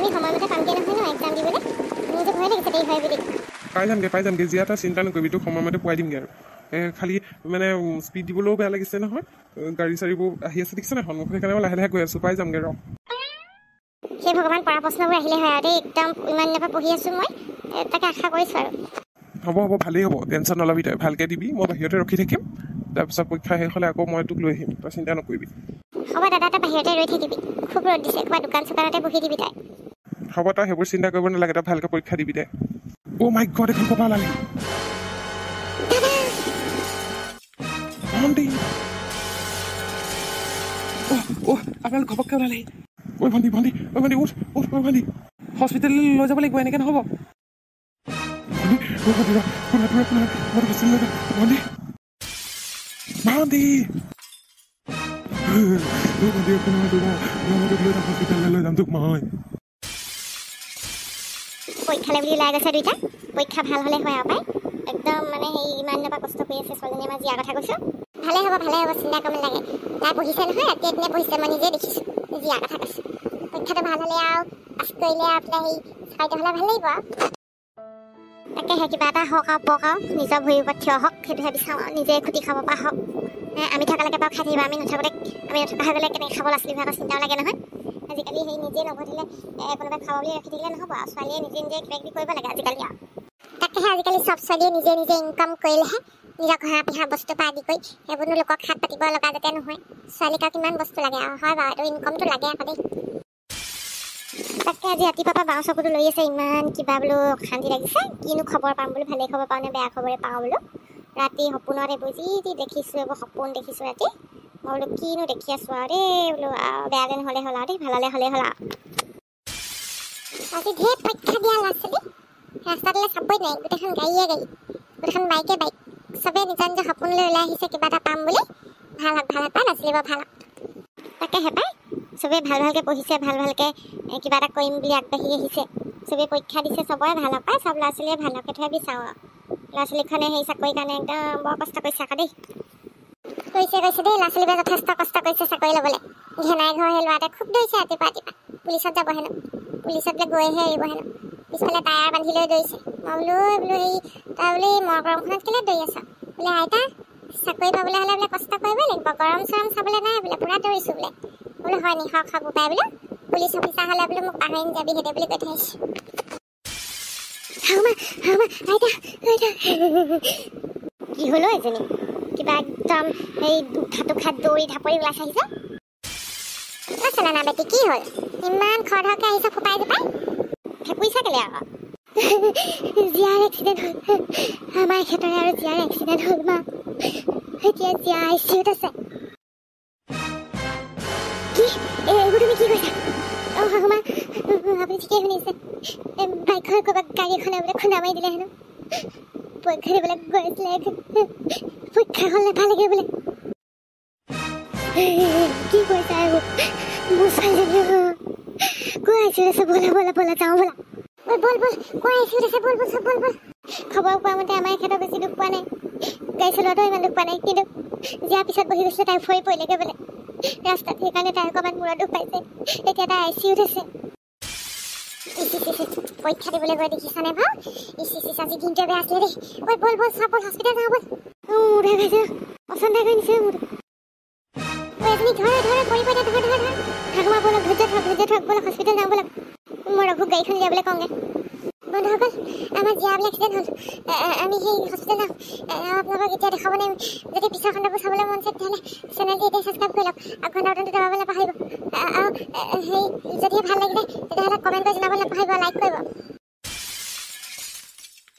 আমি সময়মতে পামগে নহয় ন এক্সাম দিবলৈ মোৰ যে ভয় লাগিছে দেৰি হয় বুলি পাই যামগে জিয়া এটা চিন্তা নকৰিবি তোক সময়মতে পোৱাই দিমগে আৰু খালি মানে স্পীড দিবলৈও বেয়া লাগিছে নহয় গাড়ী চাড়ীবোৰ আহি আছে দেখিছে নাই সন্মুখত সেইকাৰণে মই লাহে লাহে গৈ আছোঁ পাই যামগে ৰ সেই ভগৱান পৰা প্ৰশ্নবোৰ আহিলে হয় আৰু দেই একদম ইমান দিনৰ পৰা পঢ়ি আছোঁ মই তাকে আশা কৰিছোঁ আৰু হ'ব ভালেই হ'ব টেনশ্যন নল'বি তই ভালকৈ দিবি মই বাহিৰতে ৰখি থাকিম তাৰপিছত পৰীক্ষা শেষ হ'লে আকৌ মই তোক লৈ আহিম তই চিন্তা নকৰিবি হ'ব দাদা তই বাহিৰতে ৰৈ থাকিবি খুব ৰ'দ দিছে ক'ৰবাত দোকান চোকানতে বহি দিবি তাই হ'ব তই সেইবোৰ চিন্তা কৰিব নালাগে তই ভালকৈ পৰীক্ষা দিবি দে অ' মাই গড এখন ক'ৰপৰা ওলালি ভণ্টি আপোনালোক ঘপককৈ ওলালে ঐ ভণ্টি উঠ ভণ্টি হস্পিটেললৈ লৈ যাব লাগিব এনেকৈ নহ'ব হস্পিটেললৈ যাম তোক মই পৰীক্ষালৈ বুলি ওলাই গৈছে দুইটা পৰীক্ষা ভাল হ'লে হয় আৰু পাই একদম মানে সেই ইমান দিনৰ পৰা কষ্ট কৰি আছে ছোৱালীজনী আমাৰ জীয়াৰ কথা কৈছোঁ ভালে হ'ব চিন্তা কৰিব নালাগে তাই পঢ়িছে নহয় ৰাতি এদিনে পঢ়িছে মই নিজে দেখিছোঁ জীয়াৰ কথা কৈছোঁ পৰীক্ষাটো ভাল হ'লে আৰু পাছ কৰিলে আপোনাৰ সেই চাকৰিটো হ'লে ভাল লাগিব আৰু তাকেহে কিবা এটা হওক আৰু পক আৰু নিজৰ ভৰিৰ ওপৰত থিয় হওক সেইটোহে বিচাৰোঁ আৰু নিজে খুটি খাব পৰা হওক আমি থকালৈকে বাৰু খাই থাকিব আমি নথকা হৈ গ'লে কেনেকৈ খাব ল'ৰা ছোৱালীবিলাকৰ চিন্তাও লাগে নহয় আজিকালি সেই নিজে নঘটিলে কোনোবাই খাব বুলি ৰাখি থাকিলে নহ'ব আৰু ছোৱালীয়ে নিজে কিবা কিবি কৰিব লাগে আজিকালি আৰু তাকেহে আজিকালি চব ছোৱালীয়ে নিজে ইনকাম কৰিলেহে নিজৰ ঘৰা পিহা বস্তু পৰা আদি কৰি সেইবোৰনো লোকক হাত পাতিব লগা যাতে নহয় ছোৱালীক আৰু কিমান বস্তু লাগে আৰু হয় বাৰু এইটো ইনকামটো লাগে আকৌ দেই তাকে আজি ৰাতিপুৱাৰ পৰা বাওঁ চকুটো লৈ আছে ইমান কিবা বোলো অশান্তি লাগিছে কিনো খবৰ পাম বোলো ভালেই খবৰ পাওঁ নে বেয়া খবৰে পাওঁ বোলো ৰাতি সপোনত এইবোৰ যি দেখিছোঁ এইবোৰ সপোন দেখিছোঁ ৰাতি মই বোলো কিনো দেখি আছোঁ আৰু দেই বোলো বেয়া যেন হ'লে হ'ল আৰু দেই ভাললৈ হ'লেই হ'ল আৰু আজি ঢেৰ পৰীক্ষা দিয়া ল'ৰা ছোৱালী ৰাস্তাটোলৈ চাবই নাই গোটেইখন গাড়ীয়ে গোটেইখন বাইকে বাইক চবেই নিজৰ সপোনলৈ ওলাই আহিছে কিবা এটা পাম বুলি ভাল হওক পাই ল'ৰা ছোৱালীবোৰ ভাল হওক তাকেহে পাই চবেই ভালকৈ পঢ়িছে ভালকৈ কিবা এটা কৰিম বুলি আগবাঢ়ি আহিছে চবেই পৰীক্ষা দিছে চবৰে ভাল হওক পাই চব ল'ৰা ছোৱালীয়ে ভালকৈ থৈ বিচাৰোঁ আৰু ল'ৰা ছোৱালীখনে সেই চাকৰিৰ কাৰণে একদম বৰ কষ্ট কৰিছে আকৌ দেই কৈছে দেই ল'ৰা ছোৱালীবোৰে যথেষ্ট কষ্ট কৰিছে চাকৰি ল'বলৈ ঘেনাই ঘৰ সেই ল'ৰাটোৱে খুব দৌৰিছে ৰাতিপুৱা পুলিচত যাব হেনো পুলিচত বোলে গৈহে এৰিব হেনো পিছফালে টায়াৰ বান্ধি লৈ দৌৰিছে মই বোলো এই তই বোলে এই গৰমখনত কেলৈ দৌৰি আছ বোলে আইতা চাকৰি পাবলৈ হ'লে বোলে কষ্ট কৰিবই লাগিব গৰম চৰম চাবলৈ নাই বোলে পূৰা দৌৰিছোঁ বোলে হয় নি খাব পাই বোলে পুলিচ অফিচাৰ হ'লে বোলে মোক পাহৰি যাবি সেইদে বুলি কৈ থৈছে কি হ'লো এজনী কিবা একদম সেই দুখাত দৌৰি ঢাপৰি ওলাই আহিছে না বেটি কি হ'ল ইমান খৰধৰকৈ আহিছে ফুপাই জোপাই ফেকুৰিছা কেলে আকৌ জীয়াৰ এক্সিডেণ্ট হ'ল আমাৰ এখেতৰে আৰু জীয়াৰ এক্সিডেণ্ট হ'ল মা এতিয়া জীয়া ICUত আছে কি এইবোৰ তুমি কি কৈছা শাহুমা আপুনি ঠিকেই শুনিছে বাইকৰ ক'ৰবাত গাড়ী এখনে বোলে খুন্দা মাৰি দিলে হেনো পৰীক্ষা দিবলৈ গৈ আছিলে পৰীক্ষা হ'ল নাপালেগৈ বোলে কি কৈছা এইবোৰ মোৰ ছোৱালীজনী কৈ ICUত আছে বলা যাওঁ বলা বল কৈ ICUত আছে বল খবৰ পোৱা মতে আমাৰ এখেতৰ বেছি দুখ পোৱা নাই গাড়ী চলোৱাটো ইমান দুখ পোৱা নাই কিন্তু জীয়াৰ পিছত বহি গৈছিলে তাই ভৰি পৰিলেগৈ বোলে ৰাস্তাত সেইকাৰণে তাই অকণমান মূৰত দুখ পাইছে এতিয়া তাই ICUত আছে পৰীক্ষা দিবলৈ গৈ দেখিছানে বাৰু আজি দিনটোৱে বেয়া আছিলে দেই বল চাব হস্পিটেল যাওঁ বল পচন্দ কৰি নিছে মোৰ এজনী ধৰ পৰি ধৰ শাহুমা বলক ধৈৰ্য থক বলক হস্পিটেল যাওঁ বলক মই ৰঘুক গাড়ীখন উলিয়াবলৈ কওঁগৈ বন্ধুসকল আমাৰ জীয়া বোলে এক্সিডেণ্ট হ'ল আমি সেই হস্পিটেল যাওঁ আপোনালোকক এতিয়া দেখাব নাই যদি পিছৰ খণ্ডবোৰ চাবলৈ মন আছে তেতিয়াহ'লে চেনেলটো এতিয়া ছাবস্ক্ৰাইব কৰি লওক আৰু ঘণ্টাটো দবাবলৈ নাপাহৰিব আৰু সেই যদিহে ভাল লাগিলে তেতিয়াহ'লে কমেণ্ট কৰি জনাবলৈ নাপাহৰিব লাইক কৰিব